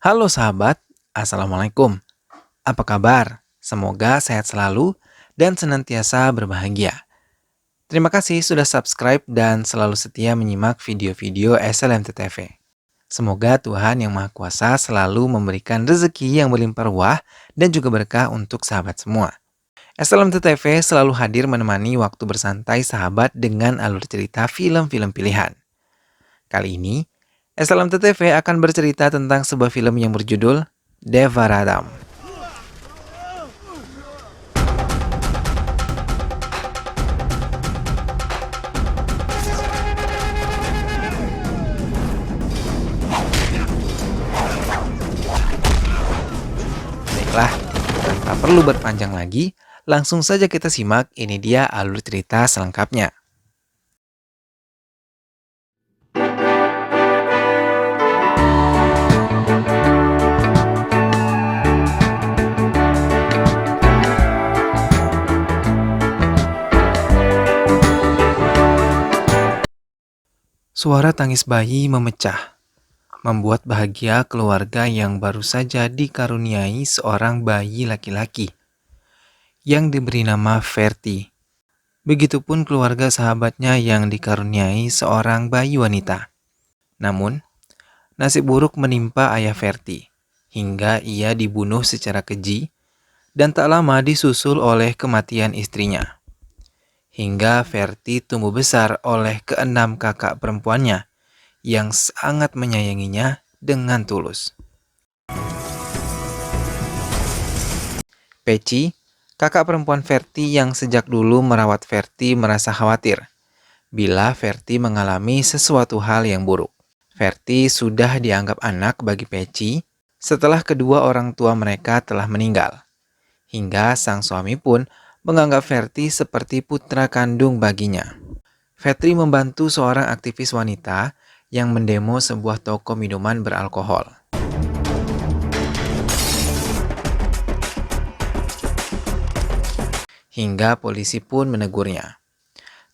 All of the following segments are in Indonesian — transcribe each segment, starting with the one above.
Halo sahabat, Assalamualaikum. Apa kabar? Semoga sehat selalu dan senantiasa berbahagia. Terima kasih sudah subscribe dan selalu setia menyimak video-video SLMT TV. Semoga Tuhan Yang Maha Kuasa selalu memberikan rezeki yang berlimpah ruah dan juga berkah untuk sahabat semua. SLMT TV selalu hadir menemani waktu bersantai sahabat dengan alur cerita film-film pilihan. Kali ini, SLMT TV akan bercerita tentang sebuah film yang berjudul Devaradam. Baiklah, tanpa perlu berpanjang lagi, langsung saja kita simak ini dia alur cerita selengkapnya. Suara tangis bayi memecah, membuat bahagia keluarga yang baru saja dikaruniai seorang bayi laki-laki yang diberi nama Verti. Begitupun keluarga sahabatnya yang dikaruniai seorang bayi wanita. Namun, nasib buruk menimpa ayah Verti, hingga ia dibunuh secara keji dan tak lama disusul oleh kematian istrinya. Hingga Verti tumbuh besar oleh keenam kakak perempuannya yang sangat menyayanginya dengan tulus. Peci, kakak perempuan Verti yang sejak dulu merawat Verti merasa khawatir bila Verti mengalami sesuatu hal yang buruk. Verti sudah dianggap anak bagi Peci setelah kedua orang tua mereka telah meninggal. Hingga sang suami pun menganggap Verti seperti putra kandung baginya. Verti membantu seorang aktivis wanita yang mendemo sebuah toko minuman beralkohol. Hingga polisi pun menegurnya.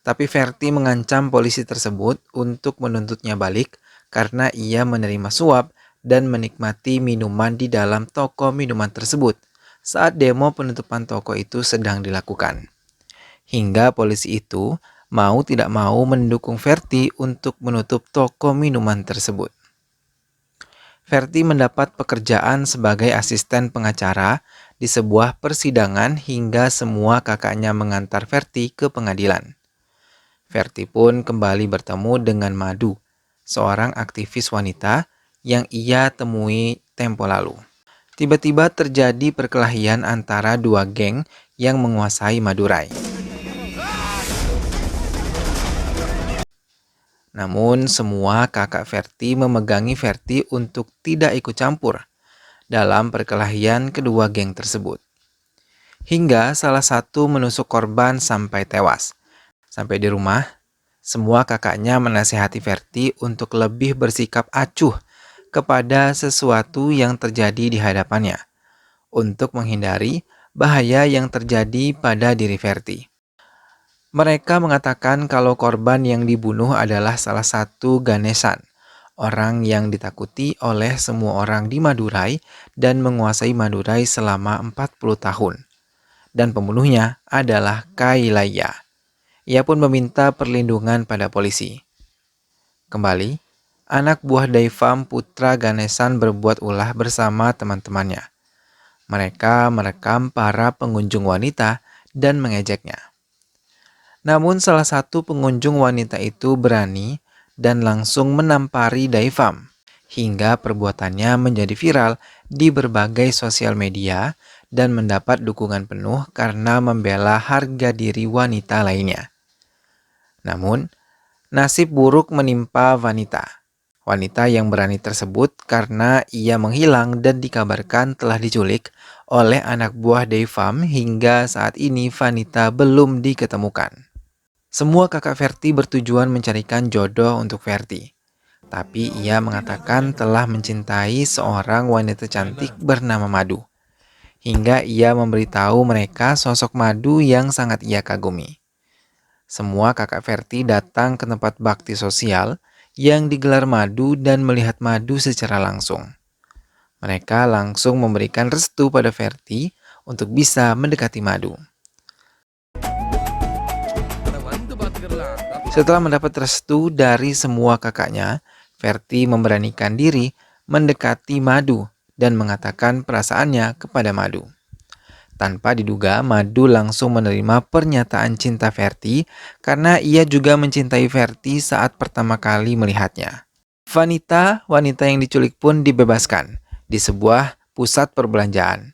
Tapi Verti mengancam polisi tersebut untuk menuntutnya balik karena ia menerima suap dan menikmati minuman di dalam toko minuman tersebut saat demo penutupan toko itu sedang dilakukan. Hingga polisi itu mau tidak mau mendukung Verti untuk menutup toko minuman tersebut. Verti mendapat pekerjaan sebagai asisten pengacara di sebuah persidangan hingga semua kakaknya mengantar Verti ke pengadilan. Verti pun kembali bertemu dengan Madu, seorang aktivis wanita yang ia temui tempo lalu. Tiba-tiba terjadi perkelahian antara dua geng yang menguasai Madurai. Namun semua kakak Verti memegangi Verti untuk tidak ikut campur dalam perkelahian kedua geng tersebut. Hingga salah satu menusuk korban sampai tewas. Sampai di rumah, semua kakaknya menasihati Verti untuk lebih bersikap acuh kepada sesuatu yang terjadi di hadapannya, untuk menghindari bahaya yang terjadi pada diri Verti. Mereka mengatakan kalau korban yang dibunuh adalah salah satu Ganesan, orang yang ditakuti oleh semua orang di Madurai dan menguasai Madurai selama 40 tahun. Dan pembunuhnya adalah Kailaya. Ia pun meminta perlindungan pada polisi. Kembali, anak buah Daivam putra Ganesan berbuat ulah bersama teman-temannya. Mereka merekam para pengunjung wanita dan mengejeknya. Namun salah satu pengunjung wanita itu berani dan langsung menampari Daivam, hingga perbuatannya menjadi viral di berbagai sosial media dan mendapat dukungan penuh karena membela harga diri wanita lainnya. Namun, nasib buruk menimpa wanita. Wanita yang berani tersebut karena ia menghilang dan dikabarkan telah diculik oleh anak buah Daivam hingga saat ini wanita belum diketemukan. Semua kakak Verti bertujuan mencarikan jodoh untuk Verti. Tapi ia mengatakan telah mencintai seorang wanita cantik bernama Madu. Hingga ia memberitahu mereka sosok Madu yang sangat ia kagumi. Semua kakak Verti datang ke tempat bakti sosial yang digelar Madu dan melihat Madu secara langsung. Mereka langsung memberikan restu pada Verti untuk bisa mendekati Madu. Setelah mendapat restu dari semua kakaknya, Verti memberanikan diri mendekati Madu dan mengatakan perasaannya kepada Madu. Tanpa diduga, Madu langsung menerima pernyataan cinta Verti karena ia juga mencintai Verti saat pertama kali melihatnya. Wanita yang diculik pun dibebaskan di sebuah pusat perbelanjaan.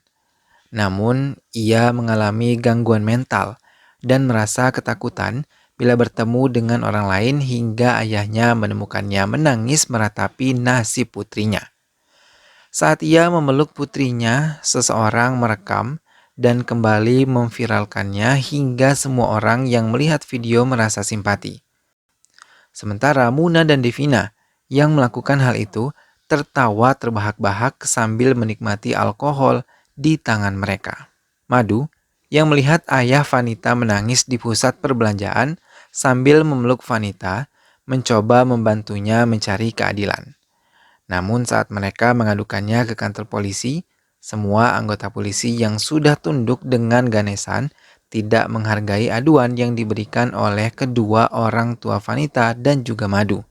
Namun, ia mengalami gangguan mental dan merasa ketakutan bila bertemu dengan orang lain hingga ayahnya menemukannya menangis meratapi nasib putrinya. Saat ia memeluk putrinya, seseorang merekam dan kembali memviralkannya hingga semua orang yang melihat video merasa simpati. Sementara Muna dan Devina yang melakukan hal itu tertawa terbahak-bahak sambil menikmati alkohol di tangan mereka. Madu, yang melihat ayah Vanita menangis di pusat perbelanjaan sambil memeluk Vanita, mencoba membantunya mencari keadilan. Namun saat mereka mengadukannya ke kantor polisi, semua anggota polisi yang sudah tunduk dengan Ganesan tidak menghargai aduan yang diberikan oleh kedua orang tua Vanita dan juga Madu.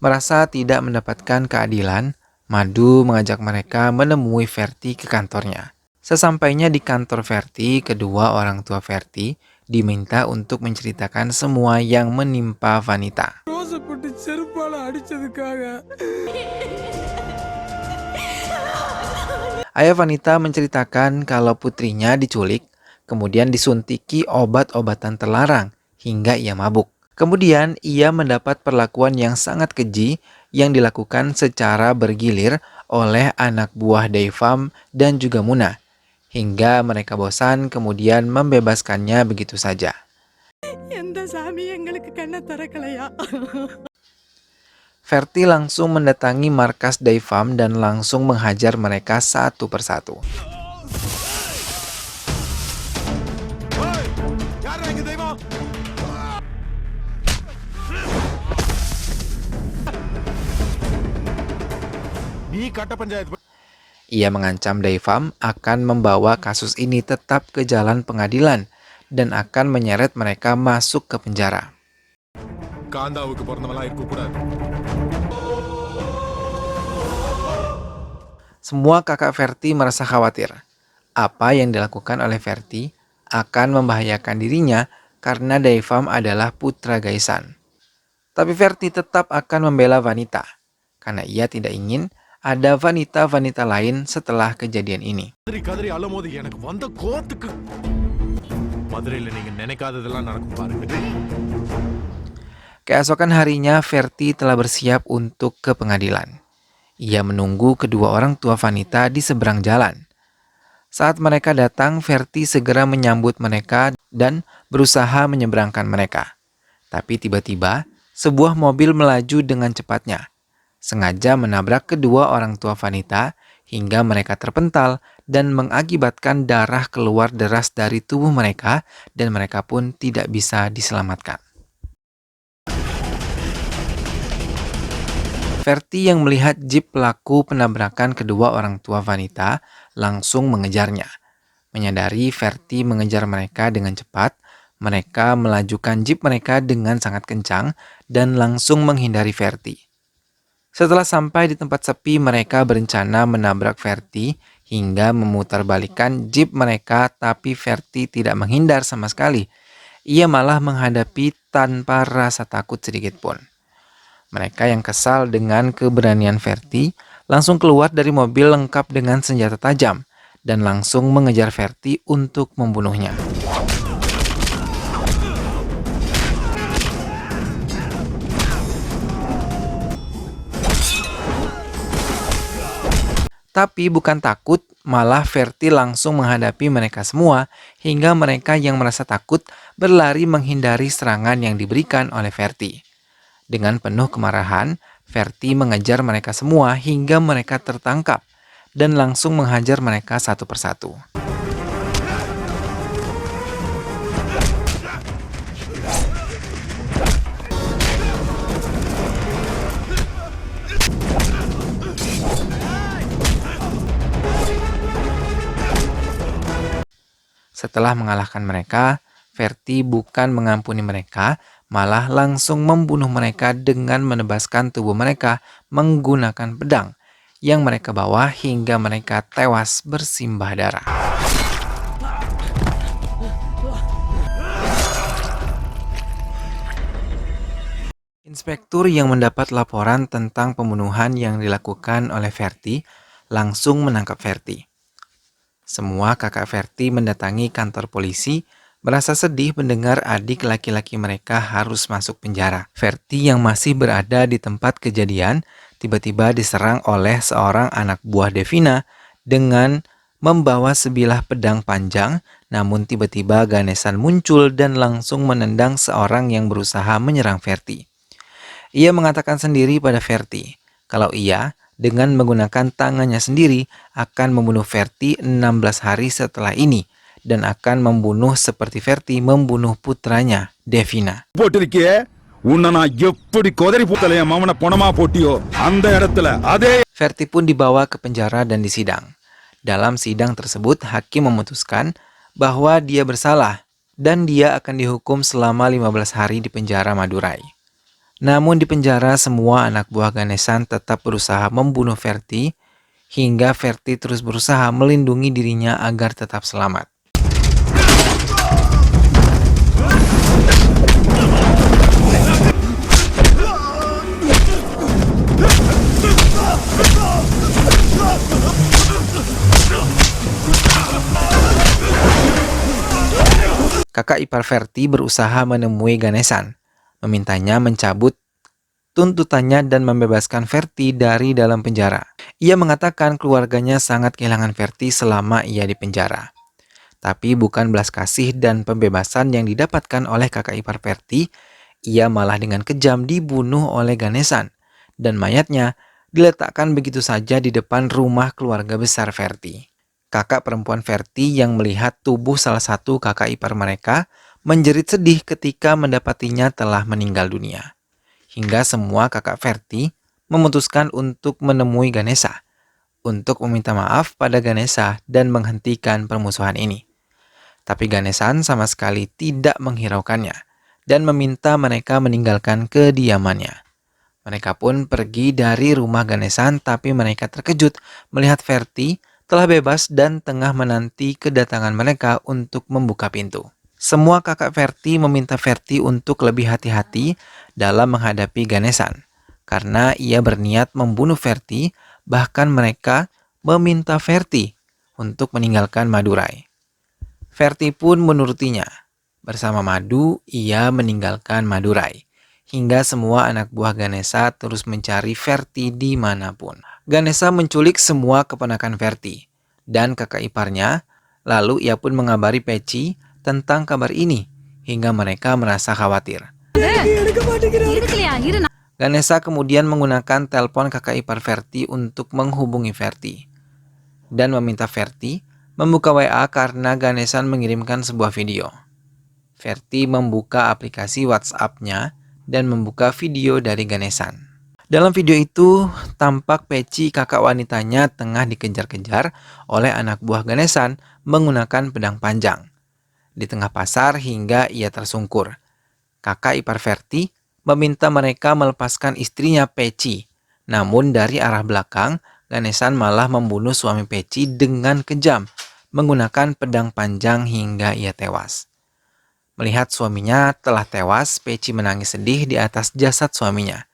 Merasa tidak mendapatkan keadilan, Madu mengajak mereka menemui Verti ke kantornya. Sesampainya di kantor Verti, kedua orang tua Verti diminta untuk menceritakan semua yang menimpa Vanita. Ayah Vanita menceritakan kalau putrinya diculik, kemudian disuntiki obat-obatan terlarang hingga ia mabuk. Kemudian ia mendapat perlakuan yang sangat keji yang dilakukan secara bergilir oleh anak buah Deivam dan juga Muna, hingga mereka bosan kemudian membebaskannya begitu saja. Verti langsung mendatangi markas Deivam dan langsung menghajar mereka satu persatu. Ia mengancam Deivam akan membawa kasus ini tetap ke jalan pengadilan dan akan menyeret mereka masuk ke penjara. Semua kakak Verti merasa khawatir. Apa yang dilakukan oleh Verti akan membahayakan dirinya karena Deivam adalah putra Gaisan. Tapi Verti tetap akan membela Vanita karena ia tidak ingin ada wanita-wanita lain setelah kejadian ini. Keesokan harinya, Verti telah bersiap untuk ke pengadilan. Ia menunggu kedua orang tua Vanita di seberang jalan. Saat mereka datang, Verti segera menyambut mereka dan berusaha menyeberangkan mereka. Tapi tiba-tiba, sebuah mobil melaju dengan cepatnya, sengaja menabrak kedua orang tua Vanita hingga mereka terpental dan mengakibatkan darah keluar deras dari tubuh mereka dan mereka pun tidak bisa diselamatkan. Verti yang melihat jeep pelaku penabrakan kedua orang tua Vanita langsung mengejarnya. Menyadari Verti mengejar mereka dengan cepat, mereka melajukan jeep mereka dengan sangat kencang dan langsung menghindari Verti. Setelah sampai di tempat sepi, mereka berencana menabrak Verti hingga memutarbalikkan jeep mereka, tapi Verti tidak menghindar sama sekali. Ia malah menghadapi tanpa rasa takut sedikit pun. Mereka yang kesal dengan keberanian Verti langsung keluar dari mobil lengkap dengan senjata tajam dan langsung mengejar Verti untuk membunuhnya. Tapi bukan takut, malah Verti langsung menghadapi mereka semua hingga mereka yang merasa takut berlari menghindari serangan yang diberikan oleh Verti. Dengan penuh kemarahan, Verti mengejar mereka semua hingga mereka tertangkap dan langsung menghajar mereka satu persatu. Setelah mengalahkan mereka, Verti bukan mengampuni mereka, malah langsung membunuh mereka dengan menebaskan tubuh mereka menggunakan pedang yang mereka bawa hingga mereka tewas bersimbah darah. Inspektur yang mendapat laporan tentang pembunuhan yang dilakukan oleh Verti langsung menangkap Verti. Semua kakak Verti mendatangi kantor polisi, merasa sedih mendengar adik laki-laki mereka harus masuk penjara. Verti yang masih berada di tempat kejadian tiba-tiba diserang oleh seorang anak buah Devina dengan membawa sebilah pedang panjang, namun tiba-tiba Ganesan muncul dan langsung menendang seorang yang berusaha menyerang Verti. Ia mengatakan sendiri pada Verti kalau ia dengan menggunakan tangannya sendiri akan membunuh Verti 16 hari setelah ini dan akan membunuh seperti Verti membunuh putranya, Devina. Verti pun dibawa ke penjara dan disidang. Dalam sidang tersebut, hakim memutuskan bahwa dia bersalah dan dia akan dihukum selama 15 hari di penjara Madurai. Namun di penjara semua anak buah Ganesan tetap berusaha membunuh Verti hingga Verti terus berusaha melindungi dirinya agar tetap selamat. Kakak ipar Verti berusaha menemui Ganesan, memintanya mencabut tuntutannya dan membebaskan Verti dari dalam penjara. Ia mengatakan keluarganya sangat kehilangan Verti selama ia di penjara. Tapi bukan belas kasih dan pembebasan yang didapatkan oleh kakak ipar Verti, ia malah dengan kejam dibunuh oleh Ganesan, dan mayatnya diletakkan begitu saja di depan rumah keluarga besar Verti. Kakak perempuan Verti yang melihat tubuh salah satu kakak ipar mereka menjerit sedih ketika mendapatinya telah meninggal dunia. Hingga semua kakak Verti memutuskan untuk menemui Ganesa untuk meminta maaf pada Ganesa dan menghentikan permusuhan ini. Tapi Ganesan sama sekali tidak menghiraukannya dan meminta mereka meninggalkan kediamannya. Mereka pun pergi dari rumah Ganesan, tapi mereka terkejut melihat Verti telah bebas dan tengah menanti kedatangan mereka untuk membuka pintu. Semua kakak Verti meminta Verti untuk lebih hati-hati dalam menghadapi Ganesan, karena ia berniat membunuh Verti, bahkan mereka meminta Verti untuk meninggalkan Madurai. Verti pun menurutinya. Bersama Madu, ia meninggalkan Madurai. Hingga semua anak buah Ganesa terus mencari Verti dimanapun. Ganesa menculik semua keponakan Verti dan kakak iparnya, lalu ia pun mengabari Peci tentang kabar ini, hingga mereka merasa khawatir. Ganesa kemudian menggunakan telepon kakak ipar Verti untuk menghubungi Verti dan meminta Verti membuka WA karena Ganesan mengirimkan sebuah video. Verti membuka aplikasi WhatsApp-nya dan membuka video dari Ganesan. Dalam video itu, tampak Peci kakak wanitanya tengah dikejar-kejar oleh anak buah Ganesan menggunakan pedang panjang di tengah pasar hingga ia tersungkur. Kakak ipar Verti meminta mereka melepaskan istrinya Peci. Namun dari arah belakang, Ganesan malah membunuh suami Peci dengan kejam menggunakan pedang panjang hingga ia tewas. Melihat suaminya telah tewas, Peci menangis sedih di atas jasad suaminya.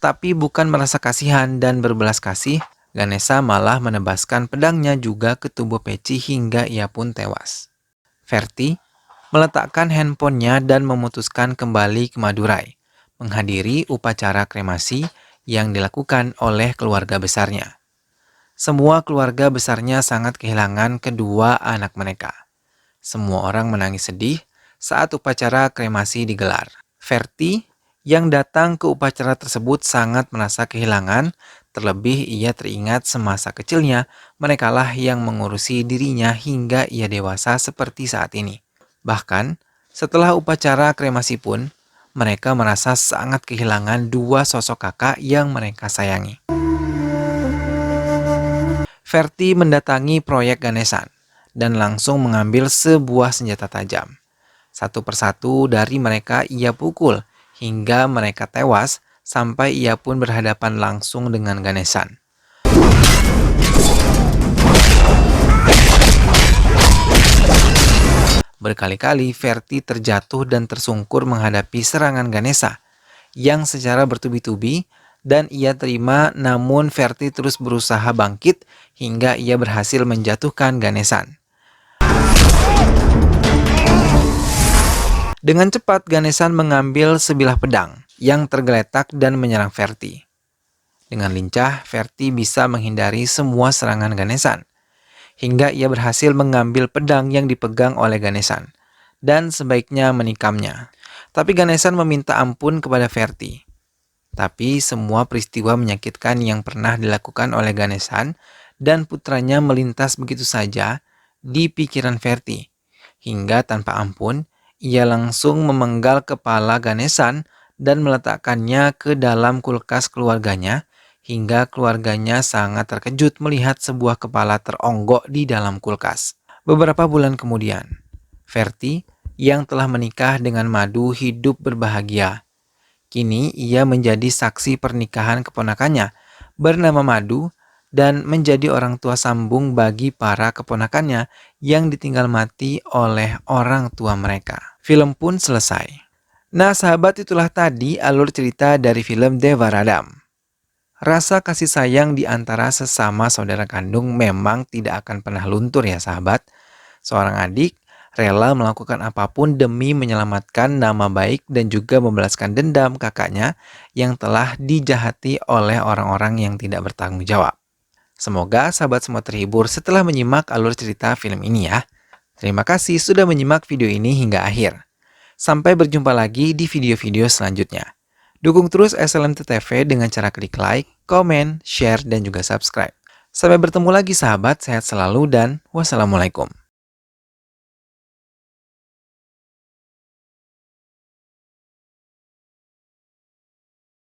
Tapi bukan merasa kasihan dan berbelas kasih, Ganesa malah menebaskan pedangnya juga ke tubuh Peci hingga ia pun tewas. Verti meletakkan handphonenya dan memutuskan kembali ke Madurai, menghadiri upacara kremasi yang dilakukan oleh keluarga besarnya. Semua keluarga besarnya sangat kehilangan kedua anak mereka. Semua orang menangis sedih saat upacara kremasi digelar. Verti yang datang ke upacara tersebut sangat merasa kehilangan, terlebih ia teringat semasa kecilnya merekalah yang mengurusi dirinya hingga ia dewasa seperti saat ini. Bahkan, setelah upacara kremasi pun, mereka merasa sangat kehilangan dua sosok kakak yang mereka sayangi. Verti mendatangi proyek Ganesan dan langsung mengambil sebuah senjata tajam. Satu persatu dari mereka ia pukul hingga mereka tewas sampai ia pun berhadapan langsung dengan Ganesan. Berkali-kali Verti terjatuh dan tersungkur menghadapi serangan Ganesha yang secara bertubi-tubi dan ia terima, namun Verti terus berusaha bangkit hingga ia berhasil menjatuhkan Ganesan. Dengan cepat Ganesan mengambil sebilah pedang yang tergeletak dan menyerang Verti. Dengan lincah, Verti bisa menghindari semua serangan Ganesan, hingga ia berhasil mengambil pedang yang dipegang oleh Ganesan dan sebaiknya menikamnya. Tapi Ganesan meminta ampun kepada Verti. Tapi semua peristiwa menyakitkan yang pernah dilakukan oleh Ganesan dan putranya melintas begitu saja di pikiran Verti, hingga tanpa ampun ia langsung memenggal kepala Ganesan dan meletakkannya ke dalam kulkas keluarganya, hingga keluarganya sangat terkejut melihat sebuah kepala teronggok di dalam kulkas. Beberapa bulan kemudian, Verti yang telah menikah dengan Madu hidup berbahagia. Kini ia menjadi saksi pernikahan keponakannya bernama Madu dan menjadi orang tua sambung bagi para keponakannya yang ditinggal mati oleh orang tua mereka. Film pun selesai. Nah sahabat, itulah tadi alur cerita dari film Devaradam. Rasa kasih sayang di antara sesama saudara kandung memang tidak akan pernah luntur ya sahabat. Seorang adik rela melakukan apapun demi menyelamatkan nama baik dan juga membalaskan dendam kakaknya yang telah dijahati oleh orang-orang yang tidak bertanggung jawab. Semoga sahabat semua terhibur setelah menyimak alur cerita film ini ya. Terima kasih sudah menyimak video ini hingga akhir. Sampai berjumpa lagi di video-video selanjutnya. Dukung terus SLMT TV dengan cara klik like, komen, share, dan juga subscribe. Sampai bertemu lagi sahabat, sehat selalu dan wassalamualaikum.